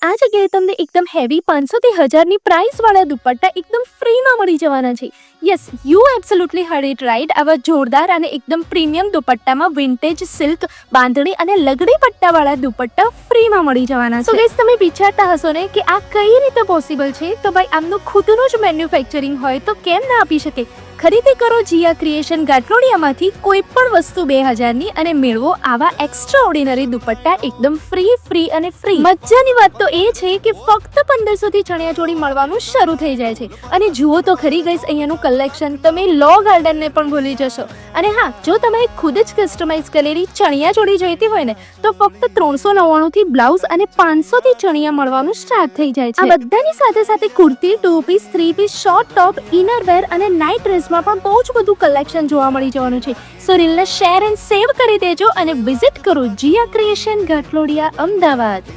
આ જગ્યાએ તમને એકદમ હેવી 500 થી 1000ની પ્રાઇસ વાળા દુપટ્ટા એકદમ ફ્રીમાં મળી જવાના છે. Yes, you absolutely heard it right. આવા જોરદાર અને એકદમ પ્રીમિયમ દુપટ્ટામાં વિન્ટેજ સિલ્ક બાંધણી અને લગડી પટ્ટા વાળા દુપટ્ટા ફ્રીમાં મળી જવાના છે. સો ગાઈસ, તમે વિચારતા હશો ને કે આ કઈ રીતે પોસિબલ છે? તો ભાઈ, આમનું ખુદનું જ મેન્યુફેક્ચરિંગ હોય તો કેમ ના આપી શકે? ખરીદી કરો જીયા ક્રિએશન ગાંઠલોડિયામાંથી કોઈ પણ વસ્તુ 2000ની અને મેળવો આવા એક્સ્ટ્રા ઓર્ડિનરી દુપટ્ટા એકદમ ફ્રી અને ફ્રી. મજાની વાત તો એ છે કે ફક્ત 1500 થી ચણિયાચોળી મળવાનું શરૂ થઈ જાય છે. અને જુઓ તો ખરી ગઈસ, અહીંયાનું કલેક્શન તમે લો ગાર્ડનને પણ ભૂલી જશો. અને હા, જો તમે ખુદ જ કસ્ટમાઇઝ કરેલી ચણિયાચોળી જોઈતી હોય ને તો ફક્ત 399 થી બ્લાઉઝ અને 500 થી ચણિયા મળવાનું સ્ટાર્ટ થઈ જાય છે. આ બધાની સાથે સાથે kurti, 2 piece, 3 piece, short top, inner વેર અને નાઇટ ડ્રેસ માં પણ બહુ જ બધું કલેક્શન જોવા મળી જવાનું છે. સો રીલને શેર એન્ડ સેવ કરી દેજો અને વિઝિટ કરો જીયા ક્રિએશન ગાંઠલોડિયા, અમદાવાદ.